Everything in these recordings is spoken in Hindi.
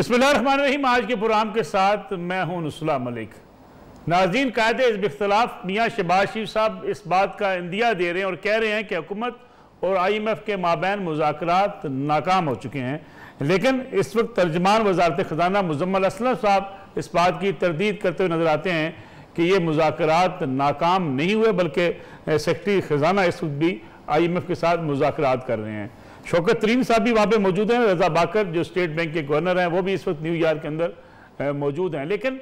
बिस्मिल्लाहिर्रहमानिर्रहीम। आज के प्रोग्राम के साथ मैं हूं नुसला मलिक। नाज़रीन, कायदे हिज़्ब इख्तिलाफ मियाँ शहबाज शरीफ साहब इस बात का इंदिया दे रहे हैं और कह रहे हैं कि हुकूमत और IMF के माबैन मुज़ाकरात नाकाम हो चुके हैं। लेकिन इस वक्त तर्जमान वज़ारत ख़ज़ाना मुज़म्मिल असलम साहब इस बात की तरदीद करते हुए नज़र आते हैं कि ये मुज़ाकरात नाकाम नहीं हुए, बल्कि सेक्रेटरी ख़ज़ाना इस वक्त भी IMF के साथ मुज़ाकरात कर रहे हैं। शौकत तरीन साहब भी वहाँ पे मौजूद हैं। रजा बाकर जो स्टेट बैंक के गवर्नर हैं वो भी इस वक्त न्यूयॉर्क के अंदर मौजूद हैं। लेकिन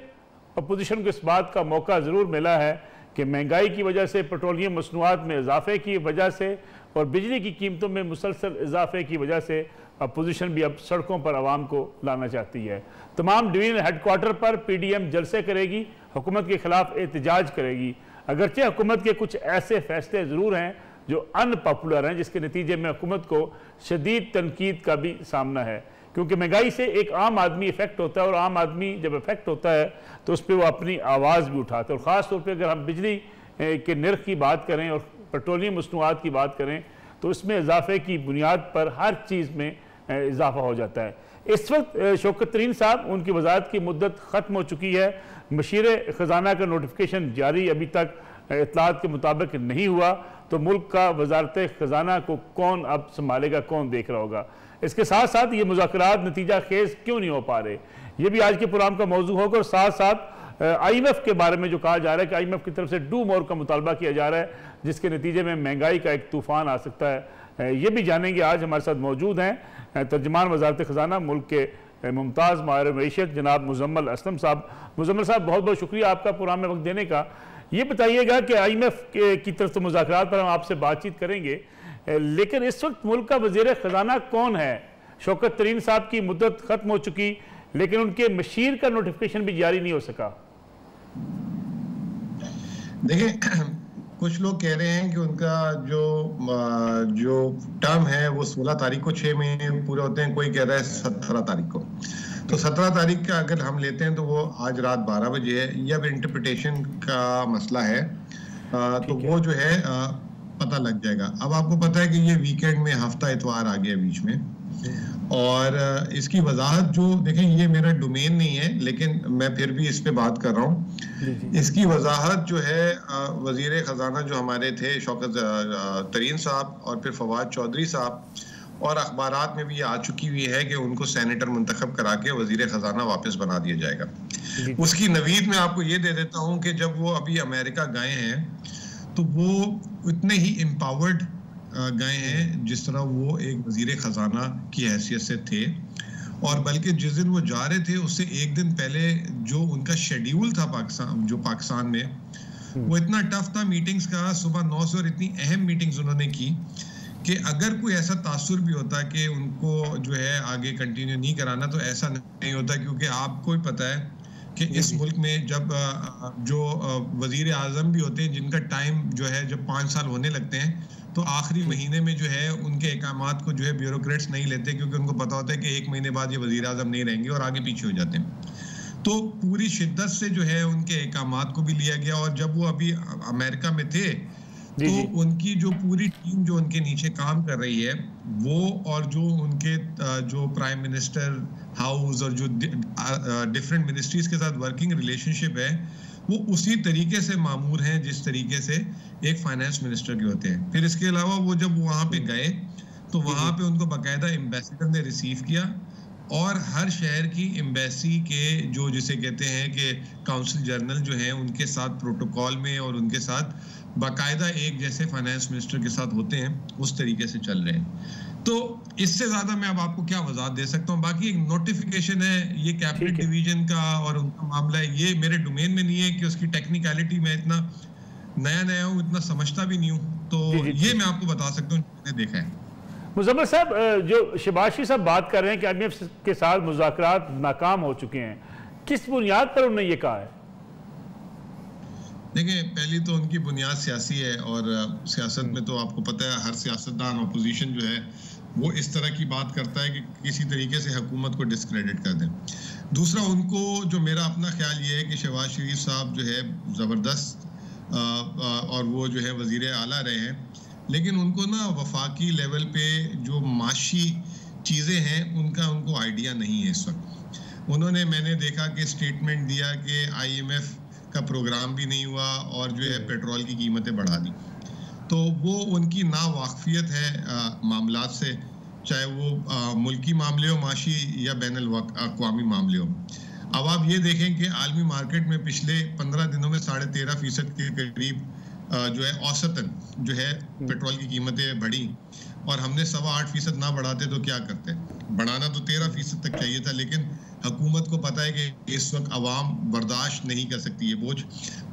अपोजिशन को इस बात का मौका ज़रूर मिला है कि महंगाई की वजह से, पेट्रोलियम मसनूआत में इजाफे की वजह से और बिजली की कीमतों में मुसलसल इजाफे की वजह से अपोजिशन भी अब सड़कों पर आवाम को लाना चाहती है। तमाम डिवीजन हेडक्वार्टर पर PDM जलसे करेगी, हुकूमत के खिलाफ एहतजाज करेगी। अगरचे हुकूमत के कुछ ऐसे फैसले ज़रूर हैं जो अनपॉपुलर हैं, जिसके नतीजे में हुकूमत को शदीद तनकीद का भी सामना है, क्योंकि महंगाई से एक आम आदमी इफेक्ट होता है और आम आदमी जब इफेक्ट होता है तो उस पर वो अपनी आवाज़ भी उठाता है। और ख़ास तौर पे अगर हम बिजली के नर्ख की बात करें और पेट्रोलियम मसनूआत की बात करें तो इसमें इजाफे की बुनियाद पर हर चीज़ में इजाफा हो जाता है। इस वक्त शौकत तरीन साहब, उनकी वज़ारत की मुद्दत ख़त्म हो चुकी है। मशीर ख़ज़ाना का नोटिफिकेशन जारी अभी तक इत्तलात के मुताबिक नहीं हुआ, तो मुल्क का वज़ारत ख़ज़ाना को कौन अब संभालेगा, कौन देख रहा होगा। इसके साथ साथ ये मुज़ाकरात नतीजा खेज क्यों नहीं हो पा रहे, ये भी आज के प्रोग्राम का मौजू होगा। और साथ साथ IMF के बारे में जो कहा जा रहा है कि IMF की तरफ से डू मोर का मुतालबा किया जा रहा है, जिसके नतीजे में महंगाई का एक तूफ़ान आ सकता है, ये भी जानेंगे। आज हमारे साथ मौजूद हैं तर्जमान वज़ारत ख़ज़ाना मुल्क के मुमताज़ माहिर मईशत जनाब मुज़म्मिल असलम साहब। मुज़म्मिल साहब, बहुत बहुत शुक्रिया आपका प्रोग्राम में वक्त देने का। ये बताइएगा कि IMF की तरफ से मुज़ाकरात पर हम आपसे बातचीत करेंगे, लेकिन इस वक्त मुल्क का वज़ीर ख़ज़ाना कौन है? शौकत तरीन साहब की मुद्दत ख़त्म हो चुकी, लेकिन उनके मशीर का नोटिफिकेशन भी जारी नहीं हो सका। देखिए, कुछ लोग कह रहे हैं कि उनका जो टर्म है वो 16 तारीख को 6 महीने पूरे होते हैं। कोई कह रहा है 17 तारीख को। तो 17 तारीख का अगर हम लेते हैं तो वो आज रात 12 बजे है। ये अब इंटरप्रिटेशन का मसला है, तो वो जो है पता लग जाएगा। अब आपको पता है कि ये वीकेंड में हफ्ता इतवार आ गया बीच में, और इसकी वजाहत जो देखें, ये मेरा डोमेन नहीं है लेकिन मैं फिर भी इस पे बात कर रहा हूँ। इसकी वजाहत जो है वजीर ख़ज़ाना जो हमारे थे शौकत तरीन साहब और फिर फवाद चौधरी साहब, और अखबारात में भी ये आ चुकी हुई है कि उनको सेनेटर मुंतखब करा के वजीर ख़ज़ाना वापस बना दिया जाएगा। उसकी नवीद में आपको ये दे देता हूँ कि जब वो अभी अमेरिका गए हैं तो वो उतने ही एम्पावर्ड गए हैं जिस तरह वो एक वजीर ख़ज़ाना की हैसियत से थे। और बल्कि जिस दिन वो जा रहे थे उससे एक दिन पहले जो उनका शेड्यूल था पाकिस्तान में, वो इतना टफ था मीटिंग्स का, सुबह 9 से, और इतनी अहम मीटिंग्स उन्होंने की कि अगर कोई ऐसा तासुर भी होता कि उनको जो है आगे कंटिन्यू नहीं कराना तो ऐसा नहीं होता, क्योंकि आपको ही पता है कि इस मुल्क में जब जो वजीर आज़म भी होते हैं जिनका टाइम जो है जब 5 साल होने लगते हैं तो आखिरी महीने में जो है उनके अहकामात को जो है ब्यूरोक्रेट्स नहीं लेते, क्योंकि उनको पता होता है कि 1 महीने बाद ये वजीर आज़म नहीं रहेंगे और आगे पीछे हो जाते हैं। तो पूरी शिद्दत से जो है उनके अहकामात को भी लिया गया। और जब वो अभी अमेरिका में थे तो उनकी जो पूरी टीम जो उनके नीचे काम कर रही है वो, और जो उनके जो प्राइम मिनिस्टर हाउस और जो डिफरेंट मिनिस्ट्रीज के साथ वर्किंग रिलेशनशिप है, वो उसी तरीके से मामूर हैं जिस तरीके से एक फाइनेंस मिनिस्टर के होते हैं। फिर इसके अलावा वो जब वहाँ पे गए तो वहाँ पे उनको बाकायदा एम्बेसडर ने रिसीव किया, और हर शहर की एम्बेसी के जो जिसे कहते हैं कि काउंसिल जनरल जो हैं उनके साथ प्रोटोकॉल में और उनके साथ बाकायदा एक जैसे फाइनेंस मिनिस्टर के साथ होते हैं उस तरीके से चल रहे हैं। तो इससे ज्यादा मैं अब आपको क्या वजाहत दे सकता हूँ। बाकी एक नोटिफिकेशन है, ये कैबिनेट डिवीजन का और उनका मामला है, ये मेरे डोमेन में नहीं है कि उसकी टेक्निकलिटी मैं इतना नया हूँ, इतना समझता भी नहीं हूँ। तो ये मैं आपको बता सकता हूँ मैंने देखा है। मुज़म्मिल साहब, जो शहबाज शरीफ साहब बात कर रहे हैं कि IMF के साथ मुज़ाकरात नाकाम हो चुके हैं, किस बुनियाद पर उन्होंने ये कहा है? देखिए, पहली तो उनकी बुनियाद सियासी है, और सियासत में तो आपको पता है हर सियासतदान अपोजिशन जो है वो इस तरह की बात करता है कि किसी तरीके से हुकूमत को डिस्क्रेडिट कर दें। दूसरा, उनको जो मेरा अपना ख्याल ये है कि शहबाज शरीफ साहब जो है ज़बरदस्त और वो जो है वज़ीर आला रहे हैं, लेकिन उनको ना वफाकी लेवल पे जो माशी चीज़ें हैं उनको आइडिया नहीं है इस वक्त। उन्होंने, मैंने देखा कि स्टेटमेंट दिया कि IMF का प्रोग्राम भी नहीं हुआ और जो है पेट्रोल की कीमतें बढ़ा दी। तो वो उनकी नावाकफियत है मामलात से, चाहे वो मुल्की मामले हो माशी या बैनुल अक़वामी मामले हो। अब आप ये देखें कि आलमी मार्केट में पिछले 15 दिनों में 13.5% के करीब जो है औसतन जो है पेट्रोल की कीमतें बढ़ी, और हमने 8.25% ना बढ़ाते तो क्या करते? बढ़ाना तो 13% तक चाहिए था, लेकिन हुकूमत को पता है कि इस वक्त अवाम बर्दाश्त नहीं कर सकती ये बोझ।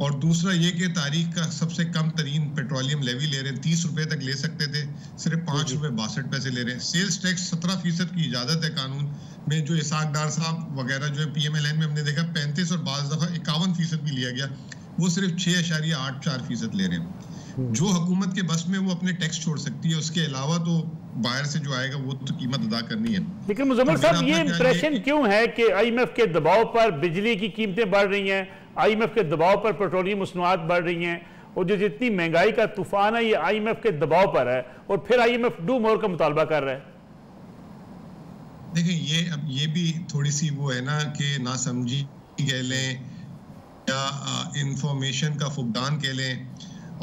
और दूसरा ये कि तारीख का सबसे कम तरीन पेट्रोलियम लेवी ले रहे हैं, 30 रुपए तक ले सकते थे, सिर्फ 5 रुपए 62 पैसे ले रहे हैं। सेल्स टैक्स 17% की इजाजत है कानून में, जो इसाक डार साहब वगैरह जो है PMLN में हमने देखा 35 और बाज़ दफा 51% भी लिया गया, वो सिर्फ 6.84% ले रहे हैं। जो हुकूमत के बस में वो अपने टैक्स छोड़ सकती है, उसके अलावा तो बाहर से जो आएगा वो तो कीमत अदा करनी है। लेकिन मुजम्मिल साहब, ये इंप्रेशन क्यों है कि IMF के दबाव पर बिजली की कीमतें बढ़ रही हैं, IMF के दबाव पर पेट्रोलियम मसनूआत बढ़ रही हैं, और जो जितनी महंगाई का तूफान है ये IMF के दबाव पर है, और फिर IMF डू मोर का मुतालबा कर रहा है? देखिए, ये अब ये भी थोड़ी सी वो है ना कि ना समझी कह लें या इंफॉर्मेशन का फुकदान कह लें।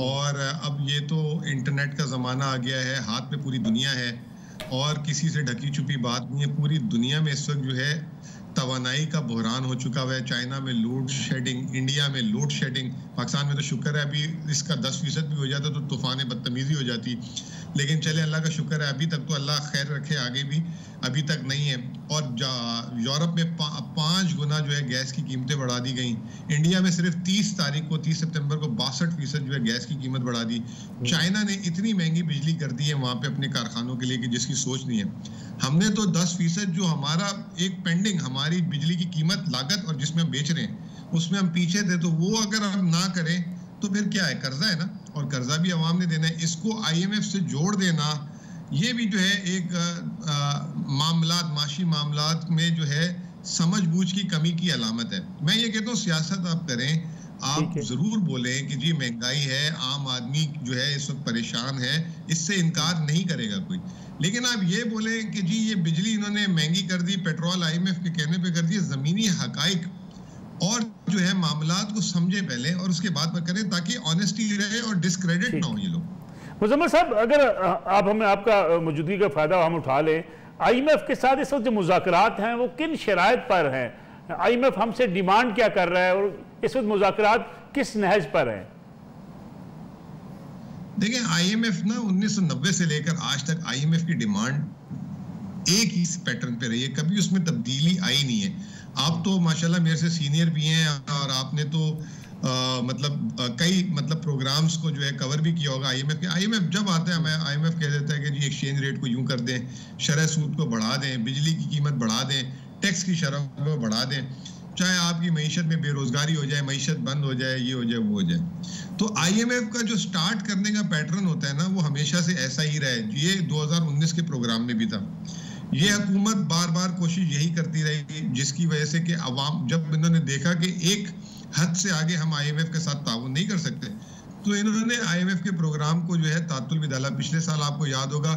और अब ये तो इंटरनेट का ज़माना आ गया है, हाथ में पूरी दुनिया है और किसी से ढकी छुपी बात नहीं है। पूरी दुनिया में इस वक्त जो है तवानाई का बहरान हो चुका हुआ है। चाइना में लोड शेडिंग, इंडिया में लोड शेडिंग, पाकिस्तान में तो शुक्र है अभी इसका 10% भी हो जाता तो तूफान बदतमीजी हो जाती, लेकिन चले अल्लाह का शुक्र है अभी तक तो अल्लाह खैर रखे, आगे भी अभी तक नहीं है। और यूरोप में 5 गुना जो है गैस की कीमतें बढ़ा दी गई। इंडिया में सिर्फ 30 सितंबर को 62% जो है गैस की कीमत बढ़ा दी। चाइना ने इतनी महंगी बिजली कर दी है वहाँ पे अपने कारखानों के लिए कि जिसकी सोच नहीं है। हमने तो 10% जो हमारा एक पेंडिंग हमारी बिजली की कीमत लागत और जिसमें हम बेच रहे हैं उसमें हम पीछे थे, तो वो अगर हम ना करें तो फिर क्या है? कर्जा है ना, और कर्जा भी अवाम ने देना है। इसको IMF से जोड़ देना ये भी जो है एक मामलात, माशी मामलात में जो है समझबूझ की कमी की अलामत है। मैं ये कहता हूँ सियासत आप करें, आप जरूर बोलें कि जी महंगाई है, आम आदमी जो है इस वक्त परेशान है, इससे इनकार नहीं करेगा कोई, लेकिन आप ये बोलें कि जी ये बिजली इन्होंने महंगी कर दी, पेट्रोल IMF के कहने पे कर दी। ज़मीनी हकाइक और जो है मामलात को समझे पहले और उसके बाद पर करें, ताकि ऑनेस्टी रहे और डिस्क्रेडिट ना हो ये लोग। मुजम्मिल साहब, अगर आप हमें आपका मौजूदगी का फ़ायदा हम उठा लें, IMF के साथ इस वक्त जो मुज़ाकरात हैं वो किन शराइत पर हैं? IMF हमसे डिमांड क्या कर रहा है और इस वक्त मुज़ाकरात किस नहज पर हैं? देखिए, IMF ना 1990 से लेकर आज तक IMF की डिमांड एक ही पैटर्न पे रही है, कभी उसमें तब्दीली आई नहीं है। आप तो माशाल्लाह मेरे से सीनियर भी हैं और आपने तो कई प्रोग्राम्स को जो है कवर भी किया होगा IMF के। IMF जब आता है IMF कह देता है कि जी एक्सचेंज रेट को यूं कर दें, शरह सूद को बढ़ा दें, बिजली की कीमत बढ़ा दें, टैक्स की शरह को बढ़ा दें, चाहे आपकी मईशत में बेरोजगारी हो जाए, मईशत बंद हो जाए, ये हो जाए, वो हो जाए। तो IMF का जो स्टार्ट करने का पैटर्न होता है ना, वो हमेशा से ऐसा ही रहा है। ये 2019 के प्रोग्राम में भी था। ये हुकूमत बार बार कोशिश यही करती रही, जिसकी वजह से कि अवाम, जब इन्होंने देखा कि एक हद से आगे हम IMF के साथ ताउन नहीं कर सकते, तो इन्होंने IMF के प्रोग्राम को जो है तातुल विदाला, पिछले साल आपको याद होगा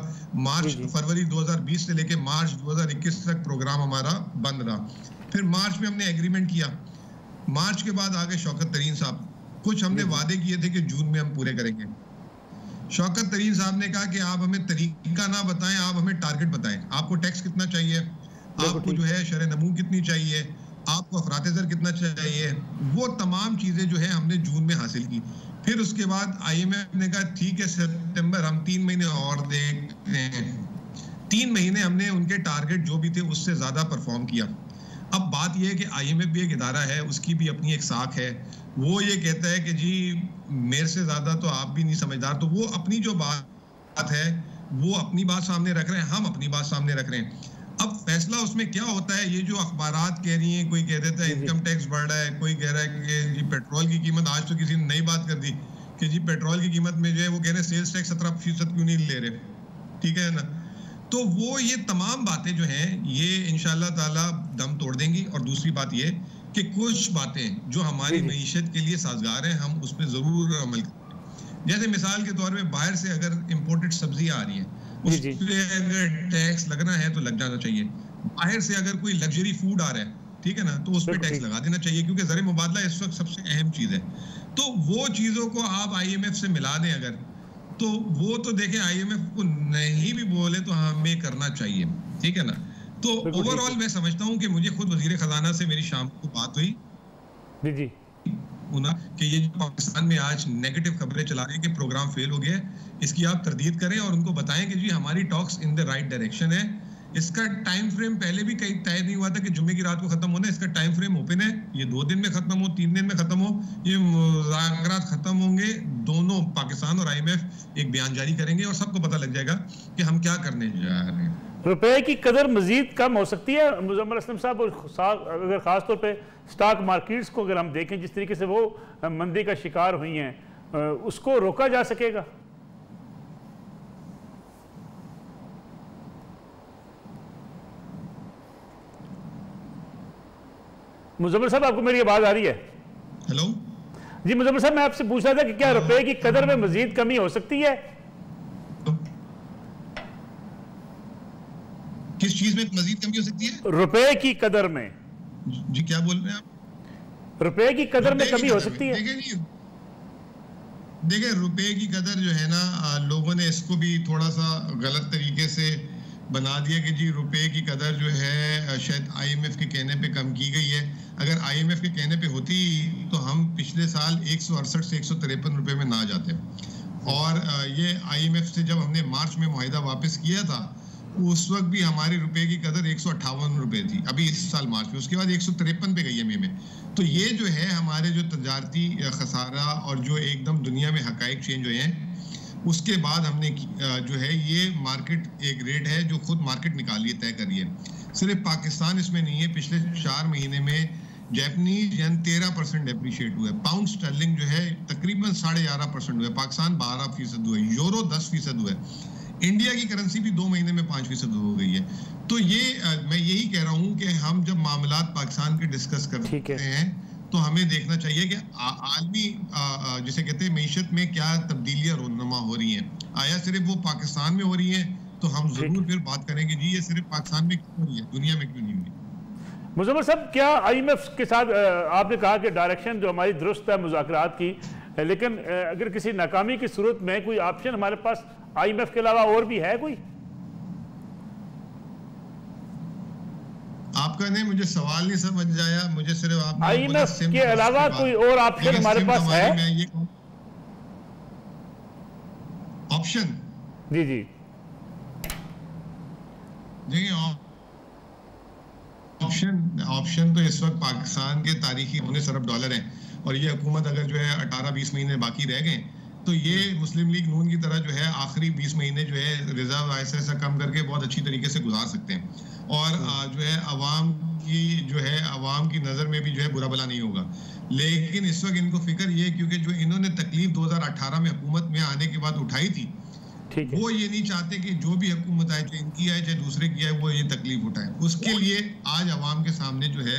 फरवरी 2020 से लेके मार्च 2021 तक प्रोग्राम हमारा बंद रहा। फिर मार्च में हमने एग्रीमेंट किया। मार्च के बाद आगे शौकत तरीन साहब, कुछ हमने वादे किए थे कि जून में हम पूरे करेंगे। शौकत तरीन साहब ने कहा कि आप हमें तरीका ना बताएं, आप हमें टारगेट बताएं। आपको टैक्स कितना चाहिए, आपको जो है शरह नमू कितनी चाहिए, आपको अफरात ज़र कितना चाहिए, वो तमाम चीज़ें जो है हमने जून में हासिल की। फिर उसके बाद IMF ने कहा ठीक है सितंबर हम 3 महीने और देखते हैं। 3 महीने हमने उनके टारगेट जो भी थे उससे ज़्यादा परफॉर्म किया। अब बात यह है कि IMF भी एक इदारा है, उसकी भी अपनी एक साख है। वो ये कहता है कि जी मेरे से ज़्यादा तो आप भी नहीं समझदार, तो वो अपनी जो बात है वो अपनी बात सामने रख रहे हैं, हम अपनी बात सामने रख रहे हैं। अब फैसला उसमें क्या होता है, ये जो अखबारात कह रही हैं, कोई कह देता है इनकम टैक्स बढ़ रहा है, कोई कह रहा है कि जी पेट्रोल की कीमत, आज तो किसी ने नई बात कर दी कि जी पेट्रोल की कीमत में जो है वो कह रहे हैं सेल्स टैक्स 17% क्यों नहीं ले रहे, ठीक है ना। तो वो ये तमाम बातें जो हैं ये इंशाल्लाह ताला दम तोड़ देंगी। और दूसरी बात ये कि कुछ बातें जो हमारी मईशत के लिए साजगार हैं हम उस पर ज़रूर अमल करें। जैसे मिसाल के तौर पे बाहर से अगर इम्पोर्टेड सब्जियां आ रही हैं उस पर अगर टैक्स लगना है तो लग जाना चाहिए। बाहर से अगर कोई लग्जरी फूड आ रहा है ठीक है ना, तो उस पर टैक्स लगा देना चाहिए, क्योंकि ज़र मुबादला इस वक्त सबसे अहम चीज़ है। तो वो चीज़ों को आप IMF से मिला दें अगर, तो वो तो देखें IMF को नहीं भी बोले तो हमें करना चाहिए, ठीक है ना। तो ओवरऑल मैं समझता हूँ कि मुझे खुद वजीर खजाना से मेरी शाम को बात हुई जी कि ये पाकिस्तान में आज नेगेटिव खबरें चला रहे हैं कि प्रोग्राम फेल हो गया है, इसकी आप तरदीद करें और उनको बताएं कि जी हमारी talks in the right direction है। इसका टाइम फ्रेम पहले भी कहीं तय नहीं हुआ था कि जुम्मे की रात को खत्म होना है, इसका टाइम फ्रेम ओपन है, ये 2 दिन में खत्म हो, 3 दिन में खत्म हो, ये मुज़ाकरात खत्म होंगे, दोनों पाकिस्तान और IMF एक बयान जारी करेंगे और सबको पता लग जाएगा कि हम क्या करने जा रहे हैं। रुपए की कदर मजीद कम हो सकती है मुजम्मिल असलम साहब, और अगर ख़ास तौर पे स्टॉक मार्केट्स को अगर हम देखें जिस तरीके से वो मंदी का शिकार हुई हैं, उसको रोका जा सकेगा? मुजम्मिल साहब आपको मेरी आवाज़ आ रही है? हेलो जी मुजम्मिल साहब, मैं आपसे पूछ रहा था कि क्या रुपए की कदर में मजीद कमी हो सकती है? किस चीज में मजीद कमी हो सकती है? रुपए की कदर में। जी क्या बोल रहे हैं आप? रुपए की कदर में कमी हो सकती है? देखिए रुपए की कदर जो है ना, लोगों ने इसको भी थोड़ा सा गलत तरीके से बना दिया कि जी रुपए की कदर जो है शायद IMF के कहने पे कम की गई है। अगर IMF के कहने पे होती तो हम पिछले साल 168 से 153 रुपए में ना जाते। और ये IMF से जब हमने मार्च में मुआहिदा वापस किया था, उस वक्त भी हमारी रुपए की कदर 158 रुपए थी, अभी इस साल मार्च में, उसके बाद 153 पे गई है मई में। तो ये जो है हमारे जो तजारती खसारा और जो एकदम दुनिया में हकाइक चेंज हुए हैं, उसके बाद हमने जो है ये मार्केट एक रेट है जो खुद मार्केट निकालिए तय करिए। सिर्फ पाकिस्तान इसमें नहीं है, पिछले 4 महीने में जैपनीज येन 13% एप्रिशिएट हुआ है, पाउंड स्टर्लिंग जो है तकरीबन 11.5% हुआ है, पाकिस्तान 12% हुआ है, यूरो 10% हुआ है, इंडिया की करेंसी भी 2 महीने में 5% हो गई है। तो ये मैं यही कह रहा हूँ कि हम जब मामलात पाकिस्तान के डिस्कस करते हैं तो हमें देखना चाहिए कि आलमी जिसे कहते हैं मीशत में क्या तब्दीलियां रोनमा हो रही हैं, आया सिर्फ वो पाकिस्तान में हो रही हैं, तो हम जरूर फिर बात करेंगे जी ये सिर्फ पाकिस्तान में क्यों नहीं है, दुनिया में क्यों नहीं हुई। मुजम्मिल साहब, क्या IMF के साथ आपने कहा कि डायरेक्शन जो हमारी दुरुस्त है मुज़ाकरात की, लेकिन अगर किसी नाकामी की सूरत में कोई ऑप्शन हमारे पास IMF के अलावा और भी है कोई? आपका नहीं, मुझे सवाल नहीं समझ आया, मुझे सिर्फ आपने IMF के अलावा कोई और ऑप्शन हमारे पास है? ऑप्शन? जी ऑप्शन तो इस वक्त पाकिस्तान के तारीखी $19 अरब हैं, और ये हुकूमत अगर जो है 18-20 महीने बाकी रह गए तो ये मुस्लिम लीग नून की तरह जो है आखिरी 20 महीने जो है रिजर्व ऐसा कम करके बहुत अच्छी तरीके से गुजार सकते हैं, और जो है अवाम की नज़र में भी जो है बुरा भला नहीं होगा। लेकिन इस वक्त इनको फिक्र ये, क्योंकि जो इन्होंने तकलीफ 2018 में हुकूमत में आने के बाद उठाई थी, वो ये नहीं चाहते कि जो भी हुकूमत आए, चाहे इनकी आए चाहे दूसरे की आए, वो ये तकलीफ उठाए। उसके लिए आज अवाम के सामने जो है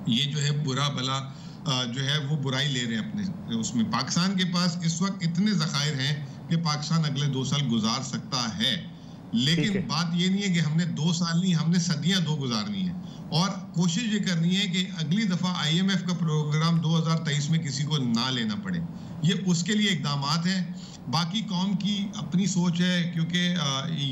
ये जो है बुरा भला जो है वो बुराई ले रहे हैं अपने उसमें। पाकिस्तान के पास इस वक्त इतने ज़खायर हैं कि पाकिस्तान अगले 2 साल गुजार सकता है, लेकिन बात ये नहीं है कि हमने 2 साल नहीं, हमने सदियां 2 गुजारनी है, और कोशिश ये करनी है कि अगली दफ़ा IMF का प्रोग्राम 2023 में किसी को ना लेना पड़े। ये उसके लिए इकदामात हैं। बाकी कौम की अपनी सोच है, क्योंकि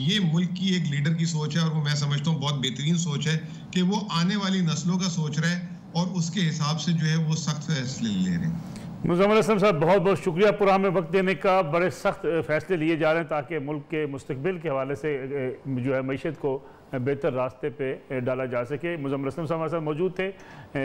ये मुल्क की एक लीडर की सोच है, और वो मैं समझता हूँ बहुत बेहतरीन सोच है कि वो आने वाली नस्लों का सोच रहे हैं और उसके हिसाब से जो है वो सख्त फैसले ले रहे हैं। मुजम्मिल असलम साहब, बहुत बहुत शुक्रिया प्रोग्राम में वक्त देने का। बड़े सख्त फैसले लिए जा रहे हैं ताकि मुल्क के मुस्तकबिल के हवाले से जो है मईशत को बेहतर रास्ते पे डाला जा सके। मुजम्मिल असलम साहब हमारे साथ मौजूद थे।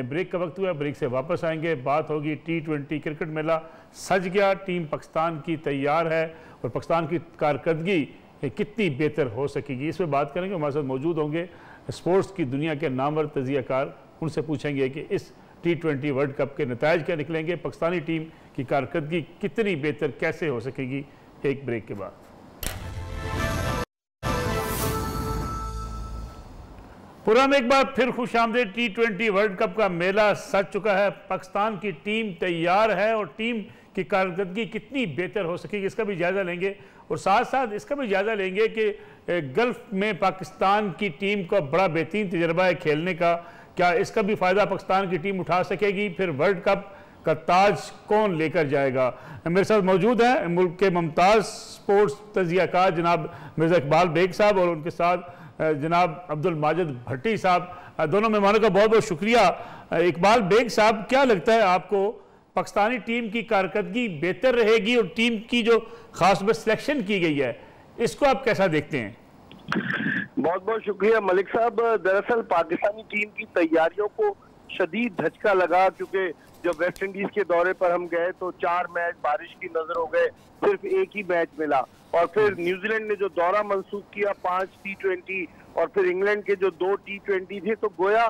ब्रेक का वक्त हुआ, ब्रेक से वापस आएंगे, बात होगी T20 क्रिकेट मेला सज गया, टीम पाकिस्तान की तैयार है और पाकिस्तान की कारकर्दगी कितनी बेहतर हो सकेगी, इस पर बात करेंगे। हमारे साथ मौजूद होंगे स्पोर्ट्स की दुनिया के नामवर तजियाकार, उनसे पूछेंगे कि इस T20 वर्ल्ड कप के नतायज क्या निकलेंगे, पाकिस्तानी टीम की कारकर्दगी कितनी बेहतर कैसे हो सकेगी। एक ब्रेक के बाद प्रोग्राम एक बार फिर खुश आमदेद। T20 वर्ल्ड कप का मेला सज चुका है, पाकिस्तान की टीम तैयार है और टीम की कारकर्दगी कितनी बेहतर हो सकेगी इसका भी जायज़ा लेंगे, और साथ साथ इसका भी जायज़ा लेंगे कि गल्फ में पाकिस्तान की टीम का बड़ा बेहतरीन तजर्बा है खेलने का, क्या इसका भी फ़ायदा पाकिस्तान की टीम उठा सकेगी? फिर वर्ल्ड कप का ताज कौन लेकर जाएगा? मेरे साथ मौजूद हैं मुल्क के मुमताज़ स्पोर्ट्स तजियाकार जनाब मिर्ज़ा इकबाल बेग साहब और उनके साथ जनाब अब्दुल माजिद भट्टी साहब। दोनों मेहमानों का बहुत बहुत शुक्रिया। इकबाल बेग साहब, क्या लगता है आपको पाकिस्तानी टीम की कारकर्दगी बेहतर रहेगी और टीम की जो खास तौर पर सिलेक्शन की गई है इसको आप कैसा देखते हैं? बहुत बहुत शुक्रिया मलिक साहब। दरअसल पाकिस्तानी टीम की तैयारियों को शदीद धचका लगा, क्योंकि जब वेस्ट इंडीज के दौरे पर हम गए तो 4 मैच बारिश की नजर हो गए, सिर्फ एक ही मैच मिला। और फिर न्यूजीलैंड ने जो दौरा मंसूख किया 5 T20 और फिर इंग्लैंड के जो 2 T20 थे, तो गोया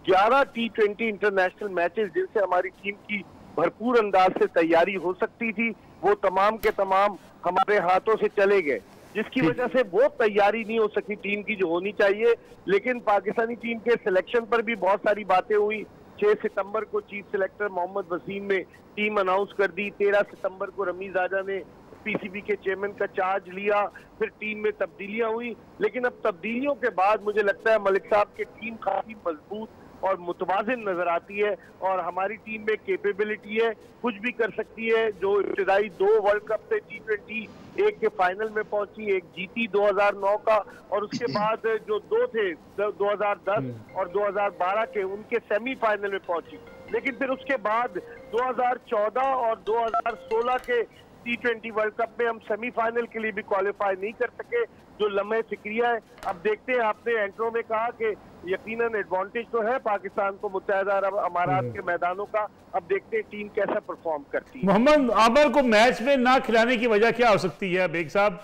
11 T20 इंटरनेशनल मैचेस जिनसे हमारी टीम की भरपूर अंदाज से तैयारी हो सकती थी, वो तमाम के तमाम हमारे हाथों से चले गए, जिसकी वजह से वो तैयारी नहीं हो सकी टीम की जो होनी चाहिए। लेकिन पाकिस्तानी टीम के सिलेक्शन पर भी बहुत सारी बातें हुई। 6 सितंबर को चीफ सिलेक्टर मोहम्मद वसीम ने टीम अनाउंस कर दी। 13 सितंबर को रमीज आजा ने पीसीबी के चेयरमैन का चार्ज लिया। फिर टीम में तब्दीलियां हुई, लेकिन अब तब्दीलियों के बाद मुझे लगता है मलिक साहब की टीम काफी मजबूत और मुतवाजिन नजर आती है और हमारी टीम में कैपेबिलिटी है, कुछ भी कर सकती है। जो इब्तिदाई 2 वर्ल्ड कप से T20, एक के फाइनल में पहुंची, एक जीती 2009 का, और उसके बाद जो 2 थे 2010 और 2012 के, उनके सेमीफाइनल में पहुंची। लेकिन फिर उसके बाद 2014 और 2016 के T20 वर्ल्ड कप में हम सेमीफाइनल के लिए भी क्वालिफाई नहीं कर सके, जो लम्हे फिक्रिया है। अब देखते हैं, आपने एंट्रो में कहा कि यकीनन एडवांटेज तो है पाकिस्तान को मुत्तहिदा अरब अमारात के मैदानों का। अब देखते हैं टीम कैसा परफॉर्म करती है। मोहम्मद आमिर को मैच में ना खिलाने की वजह क्या हो सकती है बेग साहब?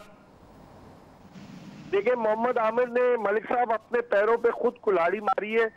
देखिए, मोहम्मद आमिर ने मलिक साहब अपने पैरों पे खुद कुल्हाड़ी मारी है।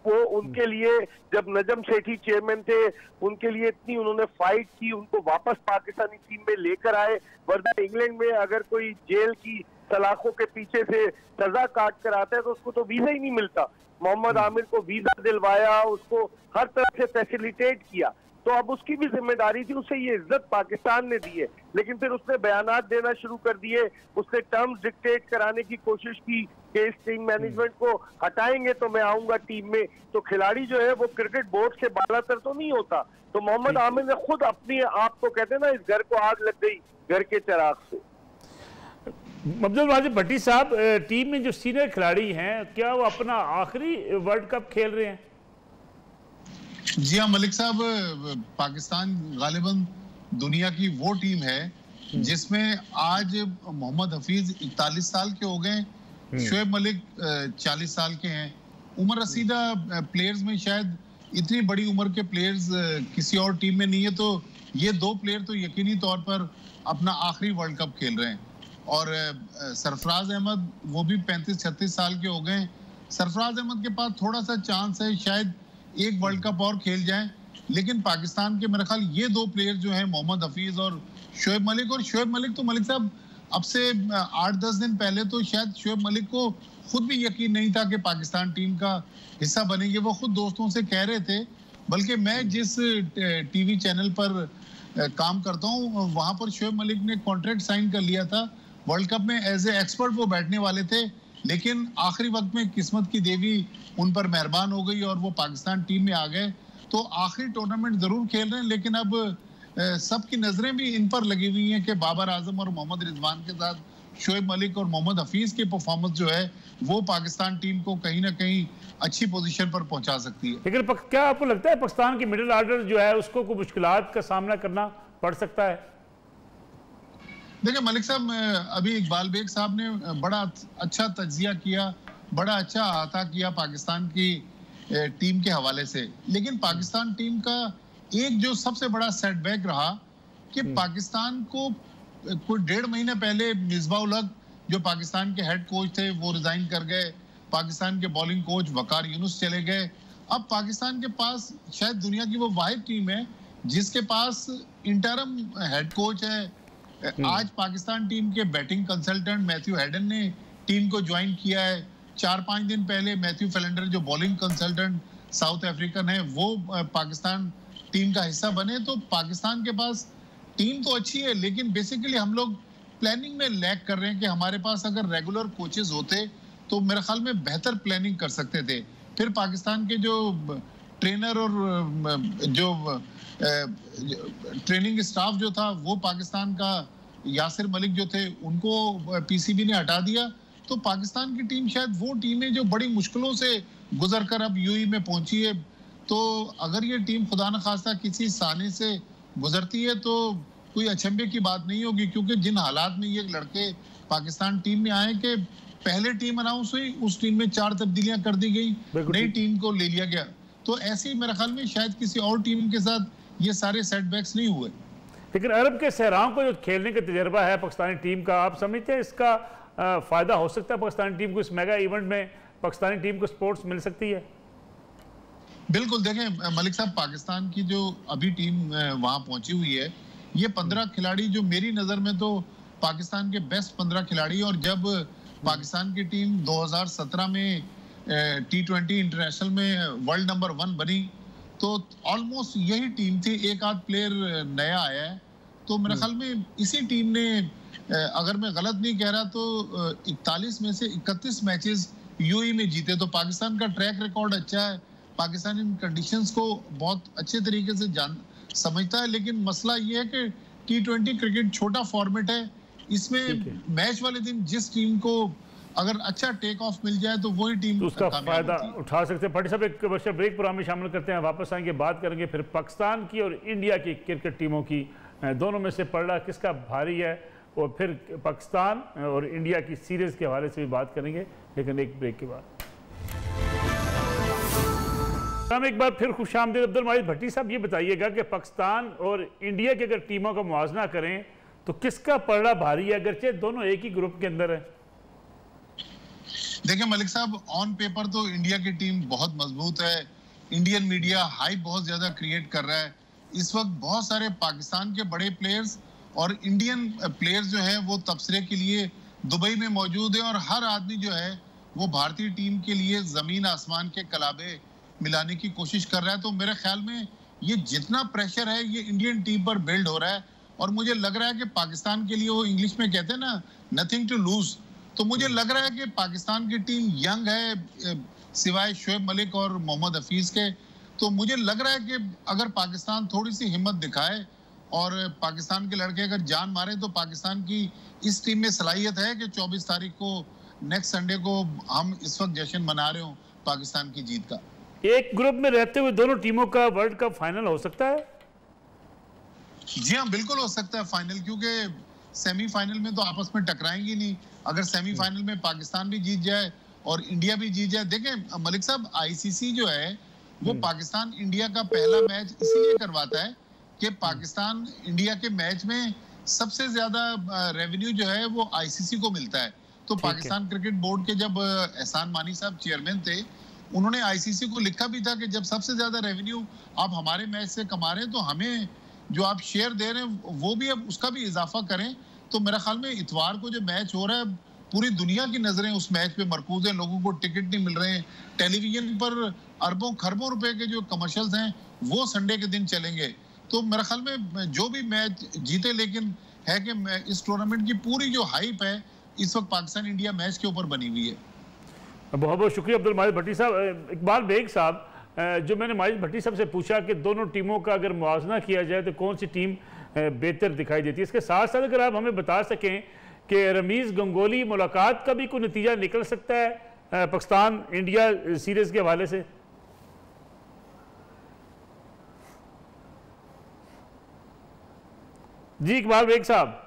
वो उनके लिए, जब नजम सेठी चेयरमैन थे, उनके लिए इतनी उन्होंने फाइट की, उनको वापस पाकिस्तानी टीम में लेकर आए। वरना इंग्लैंड में अगर कोई जेल की सलाखों के पीछे से सजा काट कर आता है तो उसको तो वीजा ही नहीं मिलता। मोहम्मद आमिर को वीजा दिलवाया, उसको हर तरह से फैसिलिटेट किया, तो अब उसकी भी जिम्मेदारी थी। उसे ये इज्जत पाकिस्तान ने दी है, लेकिन फिर उसने बयानात देना शुरू कर दिए। उसने टर्म्स डिक्टेट कराने की कोशिश की कि इस टीम मैनेजमेंट को हटाएंगे तो मैं आऊंगा टीम में। तो खिलाड़ी जो है वो क्रिकेट बोर्ड से बालातर तो नहीं होता। तो मोहम्मद आमिर ने खुद अपनी, आप तो कहते हैं ना, इस घर को आग लग गई घर के चिराग से। अब्दुल माजिद भट्टी साहब, टीम में जो सीनियर खिलाड़ी हैं, क्या वो अपना आखिरी वर्ल्ड कप खेल रहे हैं? जी हाँ मलिक साहब, पाकिस्तान गालिबन दुनिया की वो टीम है जिसमें आज मोहम्मद हफीज 41 साल के हो गए, शोएब मलिक 40 साल के हैं। उम्र रसीदा प्लेयर्स में शायद इतनी बड़ी उम्र के प्लेयर्स किसी और टीम में नहीं है, तो ये 2 प्लेयर तो यकीनी तौर पर अपना आखिरी वर्ल्ड कप खेल रहे हैं। और सरफराज अहमद, वो भी 35-36 साल के हो गए। सरफराज अहमद के पास थोड़ा सा चांस है, शायद एक वर्ल्ड कप और खेल जाएं। लेकिन पाकिस्तान के मेरे ख्याल ये 2 प्लेयर जो हैं, मोहम्मद हफीज और शोएब मलिक, और शोएब मलिक तो मलिक साहब अब से 8-10 दिन पहले तो शायद शोएब मलिक को खुद भी यकीन नहीं था कि पाकिस्तान टीम का हिस्सा बनेंगे। वो खुद दोस्तों से कह रहे थे, बल्कि मैं जिस टीवी चैनल पर काम करता हूँ वहां पर शोएब मलिक ने कॉन्ट्रैक्ट साइन कर लिया था। वर्ल्ड कप में एज ए एक्सपर्ट वो बैठने वाले थे, लेकिन आखिरी वक्त में किस्मत की देवी उन पर मेहरबान हो गई और वो पाकिस्तान टीम में आ गए। तो आखिरी टूर्नामेंट जरूर खेल रहे हैं, लेकिन अब सबकी नजरें भी इन पर लगी हुई हैं कि बाबर आजम और मोहम्मद रिजवान के साथ शोएब मलिक और मोहम्मद हफीज की परफॉर्मेंस जो है वो पाकिस्तान टीम को कहीं ना कहीं अच्छी पोजीशन पर पहुंचा सकती है। लेकिन क्या आपको लगता है पाकिस्तान की मिडिल ऑर्डर जो है उसको कोई मुश्किलात का सामना करना पड़ सकता है? देखिए मलिक साहब, अभी इकबाल बेग साहब ने बड़ा अच्छा तज्जिया किया, बड़ा अच्छा अहाता किया पाकिस्तान की टीम के हवाले से। लेकिन पाकिस्तान टीम का एक जो सबसे बड़ा सेटबैक रहा कि पाकिस्तान को कोई 1.5 महीने पहले मिसबाह-उल हक जो पाकिस्तान के हेड कोच थे वो रिजाइन कर गए, पाकिस्तान के बॉलिंग कोच वकार यूनुस चले गए। अब पाकिस्तान के पास शायद दुनिया की वो वाहिद टीम है जिसके पास इंटरम हेड कोच है। आज पाकिस्तान टीम के बैटिंग कंसल्टेंट मैथ्यू हेडन ने टीम को ज्वाइन किया है। 4-5 दिन पहले मैथ्यू फेलेंडर जो बॉलिंग कंसल्टेंट साउथ अफ्रीकन है वो पाकिस्तान टीम का हिस्सा बने। तो पाकिस्तान के पास टीम तो अच्छी है, लेकिन बेसिकली हम लोग प्लानिंग में लैग कर रहे हैं कि हमारे पास अगर रेगुलर कोचेस होते तो मेरे ख्याल में बेहतर प्लानिंग कर सकते थे। फिर पाकिस्तान के जो ट्रेनर और जो ट्रेनिंग स्टाफ जो था वो पाकिस्तान का यासिर मलिक जो थे उनको पीसीबी ने हटा दिया। तो पाकिस्तान की टीम शायद वो टीम है जो बड़ी मुश्किलों से गुजरकर अब यूएई में पहुंची है। तो अगर ये टीम खुदा न खास्ता किसी साने से गुजरती है तो कोई अचंभे की बात नहीं होगी, क्योंकि जिन हालात में ये लड़के पाकिस्तान टीम में आए कि पहले टीम अनाउंस हुई, उस टीम में 4 तब्दीलियां कर दी गई, नई टीम को ले लिया गया। तो ऐसे ही मेरे ख्याल में शायद किसी और टीम के साथ ये सारे सेटबैक्स नहीं हुए। लेकिन अरब के सहराओं को जो खेलने का तजर्बा है पाकिस्तानी टीम का, आप समझते हैं इसका फायदा हो सकता है पाकिस्तानी टीम को, इस मेगा इवेंट में पाकिस्तानी टीम को स्पोर्ट्स मिल सकती है? बिल्कुल, देखें मलिक साहब, पाकिस्तान की जो अभी टीम वहां पहुंची हुई है, ये 15 खिलाड़ी जो मेरी नजर में तो पाकिस्तान के बेस्ट 15 खिलाड़ी, और जब पाकिस्तान की टीम 2017 में T20 इंटरनेशनल में वर्ल्ड नंबर 1 बनी तो ऑलमोस्ट यही टीम थी, एक आध प्लेयर नया आया है। तो मेरे ख्याल में इसी टीम ने, अगर मैं गलत नहीं कह रहा तो 41 में से 31 मैचेस यूएई में जीते। तो पाकिस्तान का ट्रैक रिकॉर्ड अच्छा है, पाकिस्तान इन कंडीशंस को बहुत अच्छे तरीके से समझता है। लेकिन मसला ये है कि T20 क्रिकेट छोटा फॉर्मेट है, इसमें मैच वाले दिन जिस टीम को अगर अच्छा टेक ऑफ मिल जाए तो वही टीम तो उसका फायदा उठा सकते हैं। पार्टी साहब एक कमर्शियल ब्रेक प्रोग्राम में शामिल करते हैं, वापस आएंगे, बात करेंगे फिर पाकिस्तान की और इंडिया की क्रिकेट टीमों की, दोनों में से पलड़ा किसका भारी है, और फिर पाकिस्तान और इंडिया की सीरीज के हवाले से भी बात करेंगे, लेकिन एक ब्रेक के बाद। हम एक बार फिर खुशामदीद। अब्दुल माजिद भट्टी साहब, ये बताइएगा कि पाकिस्तान और इंडिया की अगर टीमों का मुआवजा करें तो किसका पलड़ा भारी है, अगरचे दोनों एक ही ग्रुप के अंदर है? देखिए मलिक साहब, ऑन पेपर तो इंडिया की टीम बहुत मजबूत है, इंडियन मीडिया हाइप बहुत ज्यादा क्रिएट कर रहा है। इस वक्त बहुत सारे पाकिस्तान के बड़े प्लेयर्स और इंडियन प्लेयर्स जो है वो तबसरे के लिए दुबई में मौजूद है, और हर आदमी जो है वो भारतीय टीम के लिए जमीन आसमान के कलाबे मिलाने की कोशिश कर रहा है। तो मेरे ख्याल में ये जितना प्रेशर है ये इंडियन टीम पर बिल्ड हो रहा है, और मुझे लग रहा है कि पाकिस्तान के लिए, वो इंग्लिश में कहते हैं ना, नथिंग टू लूज, तो मुझे लग रहा है कि पाकिस्तान की टीम यंग है सिवाय शोएब मलिक और मोहम्मद हफीज के। तो मुझे लग रहा है कि अगर पाकिस्तान थोड़ी सी हिम्मत दिखाए और पाकिस्तान के लड़के अगर जान मारे तो पाकिस्तान की इस टीम में सलाहियत है कि 24 तारीख को नेक्स्ट संडे को हम इस वक्त जश्न मना रहे हो पाकिस्तान की जीत का। एक ग्रुप में रहते हुए दोनों टीमों का वर्ल्ड कप फाइनल हो सकता है? जी हाँ, बिल्कुल हो सकता है फाइनल, क्योंकि सेमीफाइनल में तो आपस में टकराएंगी नहीं। अगर सेमीफाइनल में पाकिस्तान भी जीत जाए और इंडिया भी जीत जाए, देखें मलिक साहब, आईसीसी जो है वो पाकिस्तान इंडिया का पहला मैच इसीलिए करवाता है कि पाकिस्तान इंडिया के मैच में सबसे ज्यादा रेवेन्यू जो है वो आईसीसी को मिलता है। तो पाकिस्तान क्रिकेट बोर्ड के जब एहसान मानी साहब चेयरमैन थे, उन्होंने आईसीसी को लिखा भी था कि जब सबसे ज्यादा रेवेन्यू आप हमारे मैच से कमा रहे हैं तो हमें जो आप शेयर दे रहे हैं वो भी अब उसका भी इजाफा करें। तो मेरा ख्याल में इतवार को जो मैच हो रहा है, पूरी दुनिया की नजरें उस मैच पे मरकूज हैं, लोगों को टिकट नहीं मिल रहे हैं, टेलीविजन पर अरबों खरबों रुपए के जो कमर्शियल्स हैं वो संडे के दिन चलेंगे। तो मेरे ख्याल में जो भी मैच जीते, लेकिन है कि इस टूर्नामेंट की पूरी जो हाइप है इस वक्त पाकिस्तान इंडिया मैच के ऊपर बनी हुई है। बहुत बहुत शुक्रिया अब्दुल माजिद भट्टी साहब। इकबाल बेग साहब, जो मैंने माजिद भट्टी साहब से पूछा कि दोनों टीमों का अगर मुआवजा किया जाए तो कौन सी टीम बेहतर दिखाई देती है, इसके साथ साथ अगर आप हमें बता सकें कि रमीज़ गंगोली मुलाकात का भी कोई नतीजा निकल सकता है पाकिस्तान इंडिया सीरीज के हवाले से? जी इकबाल बेग साहब।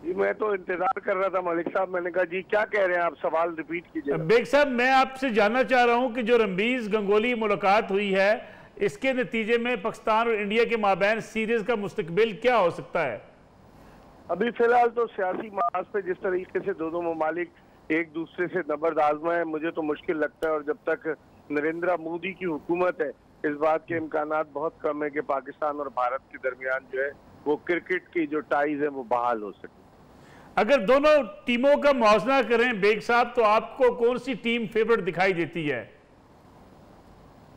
जी मैं तो इंतजार कर रहा था मलिक साहब, मैंने कहा जी क्या कह रहे हैं आप, सवाल रिपीट कीजिए। बेग साहब, मैं आपसे जानना चाह रहा हूं कि जो रमीज़ गंगोली मुलाकात हुई है, इसके नतीजे में पाकिस्तान और इंडिया के माबैन सीरीज का मुस्तकबिल क्या हो सकता है? अभी फिलहाल तो सियासी मास पे जिस तरीके से दोनों ममालिक एक दूसरे से नबर्द आजमाए, मुझे तो मुश्किल लगता है। और जब तक नरेंद्र मोदी की हुकूमत है, इस बात के इम्कानात बहुत कम है कि पाकिस्तान और भारत के दरमियान जो है वो क्रिकेट की जो टाइज है वो बहाल हो सके। अगर दोनों टीमों का मुआवजा करें बेग साहब, तो आपको कौन सी टीम फेवरेट दिखाई देती है?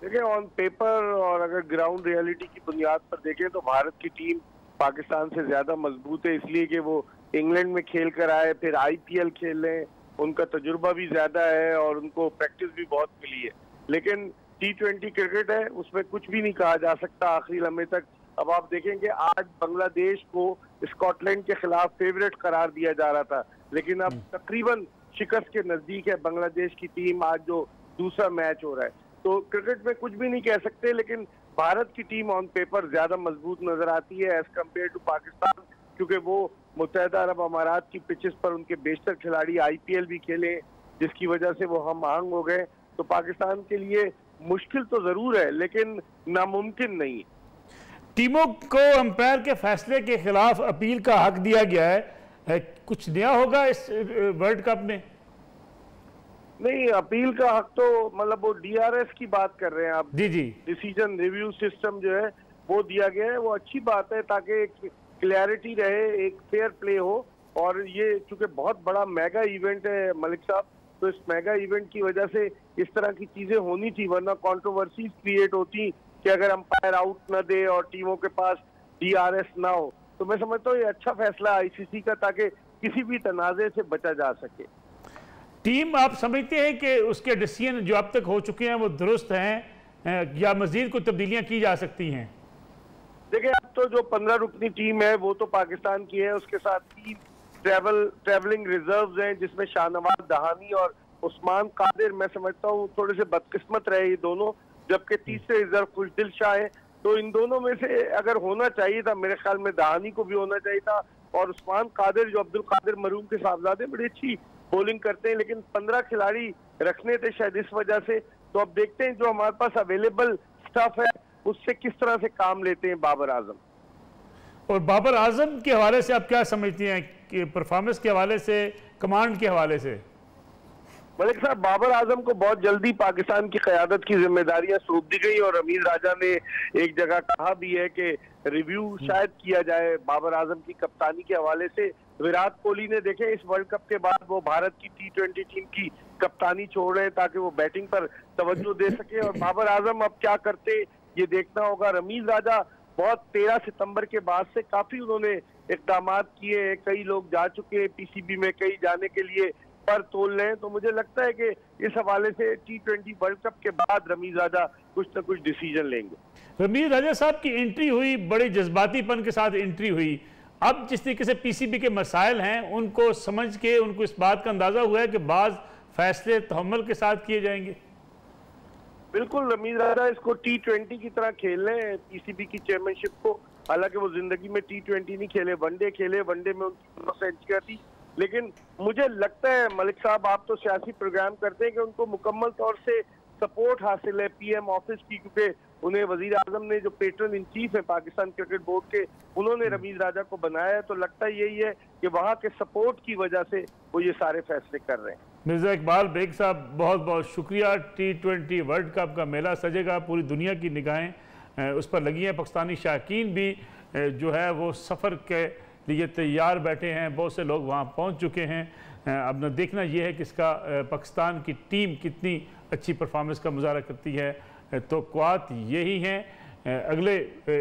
देखिए ऑन पेपर और अगर ग्राउंड रियलिटी की बुनियाद पर देखें तो भारत की टीम पाकिस्तान से ज्यादा मजबूत है, इसलिए कि वो इंग्लैंड में खेल कर आए, फिर आईपीएल खेल रहे हैं, उनका तजुर्बा भी ज्यादा है और उनको प्रैक्टिस भी बहुत मिली है। लेकिन T20 क्रिकेट है, उसमें कुछ भी नहीं कहा जा सकता आखिरी लम्हे तक। अब आप देखेंगे आज बांग्लादेश को स्कॉटलैंड के खिलाफ फेवरेट करार दिया जा रहा था, लेकिन अब तकरीबन शिकस्त के नजदीक है बांग्लादेश की टीम आज जो दूसरा मैच हो रहा है। तो क्रिकेट में कुछ भी नहीं कह सकते, लेकिन भारत की टीम ऑन पेपर ज्यादा मजबूत नजर आती है एज कम्पेयर टू पाकिस्तान, क्योंकि वो मुत्तहदा अरब अमारात की पिचेस पर उनके बेशतर खिलाड़ी IPL भी खेले, जिसकी वजह से वो हम आहंग हो गए। तो पाकिस्तान के लिए मुश्किल तो जरूर है, लेकिन नामुमकिन नहीं। टीमों को अंपायर के फैसले के खिलाफ अपील का हक दिया गया है, कुछ नया होगा इस वर्ल्ड कप में? नहीं, अपील का हक तो मतलब वो DRS की बात कर रहे हैं आप। जी जी, डिसीजन रिव्यू सिस्टम जो है वो दिया गया है, वो अच्छी बात है ताकि एक क्लैरिटी रहे, एक फेयर प्ले हो। और ये चूंकि बहुत बड़ा मेगा इवेंट है मलिक साहब, तो इस मेगा इवेंट की वजह से इस तरह की चीजें होनी थी, वरना कंट्रोवर्सीज क्रिएट होती कि अगर अंपायर आउट न दे और टीमों के पास DRS ना हो। तो मैं समझता हूँ ये अच्छा फैसला ICC का, ताकि किसी भी तनाजे से बचा जा सके। टीम आप समझते हैं कि उसके डिसीजन जो अब तक हो चुके हैं वो दुरुस्त हैं या मजीद कोई तब्दीलियां की जा सकती हैं? देखिए, अब तो जो 15 रुकनी टीम है वो तो पाकिस्तान की है, उसके साथ 3 ट्रैवलिंग रिजर्व्स हैं, जिसमें शाहनवाज दहानी और उस्मान कादिर, मैं समझता हूँ थोड़े से बदकिस्मत रहे ये दोनों, जबकि तीसरे रिजर्व खुशदिल शाह है। तो इन दोनों में से अगर होना चाहिए था, मेरे ख्याल में दहानी को भी होना चाहिए था, और उस्मान कादिर जो अब्दुल कादिर मरूम के साहबजादे बड़ी अच्छी बॉलिंग करते हैं, लेकिन 15 खिलाड़ी रखने थे शायद इस वजह से। तो अब देखते हैं जो हमारे पास अवेलेबल स्टफ है उससे किस तरह से काम लेते हैं बाबर आजम। और बाबर आजम के हवाले से आप क्या समझती हैं कि परफॉर्मेंस के हवाले से, कमांड के हवाले से? मलिक साहब, बाबर आजम को बहुत जल्दी पाकिस्तान की क़यादत की जिम्मेदारियां सौंप दी गई, और रमीज राजा ने एक जगह कहा भी है कि रिव्यू शायद किया जाए बाबर आजम की कप्तानी के हवाले से। विराट कोहली ने देखे इस वर्ल्ड कप के बाद वो भारत की T20 टीम की कप्तानी छोड़ रहे हैं ताकि वो बैटिंग पर तवज्जो दे सके, और बाबर आजम अब क्या करते ये देखना होगा। रमीज राजा बहुत 13 सितंबर के बाद से काफी उन्होंने इकदाम किए, कई लोग जा चुके हैं PCB में, कई जाने के लिए पर तोल रहे हैं। तो मुझे लगता है कि इस हवाले से T20 वर्ल्ड कप के बाद रमीज राजा कुछ न कुछ डिसीजन लेंगे। रमीज राजा साहब की एंट्री हुई, बड़े जज्बातीपन के साथ एंट्री हुई। अब जिस तरीके से PCB के मसाइल हैं उनको समझ के उनको इस बात का अंदाजा हुआ है कि बाज फैसले तहम्मुल के साथ किए जाएंगे। बिल्कुल, रमीज राजा इसको T20 की तरह खेल रहे हैं, PCB की चेयरमैनशिप को। हालांकि वो जिंदगी में T20 नहीं खेले, वनडे खेले, वनडे में उनकी सेंचुरी थी। लेकिन मुझे लगता है मलिक साहब, आप तो सियासी प्रोग्राम करते हैं, कि उनको मुकम्मल तौर से सपोर्ट हासिल है PM ऑफिस की, क्योंकि उन्हें वजीर आजम ने जो पेट्रन इन चीफ है पाकिस्तान क्रिकेट बोर्ड के, उन्होंने रमीज राजा को बनाया है। तो लगता यही है कि वहाँ के सपोर्ट की वजह से वो ये सारे फैसले कर रहे हैं। मिर्जा इकबाल बेग साहब, बहुत बहुत शुक्रिया। T20 वर्ल्ड कप का मेला सजेगा, पूरी दुनिया की निगाहें उस पर लगी हैं। पाकिस्तानी शायकीन भी जो है वो सफ़र के लिए तैयार बैठे हैं, बहुत से लोग वहाँ पहुँच चुके हैं। अब न देखना ये है कि इसका पाकिस्तान की टीम कितनी अच्छी परफॉर्मेंस का मुजाहरा करती है। तो क़वात यही हैं। अगले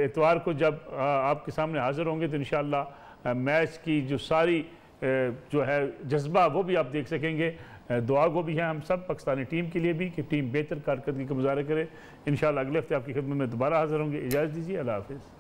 इतवार को जब आपके सामने हाज़िर होंगे तो इंशाअल्लाह मैच की जो सारी जो है जज्बा वो भी आप देख सकेंगे। दुआ गो भी है हम सब पाकिस्तानी टीम के लिए भी कि टीम बेहतर कारकर्दगी का मुजाहरा करे। इंशाअल्लाह अगले हफ्ते आपकी खिदमत में दोबारा हाज़िर होंगे। इजाज़त दीजिए, अल्लाह हाफ़िज़।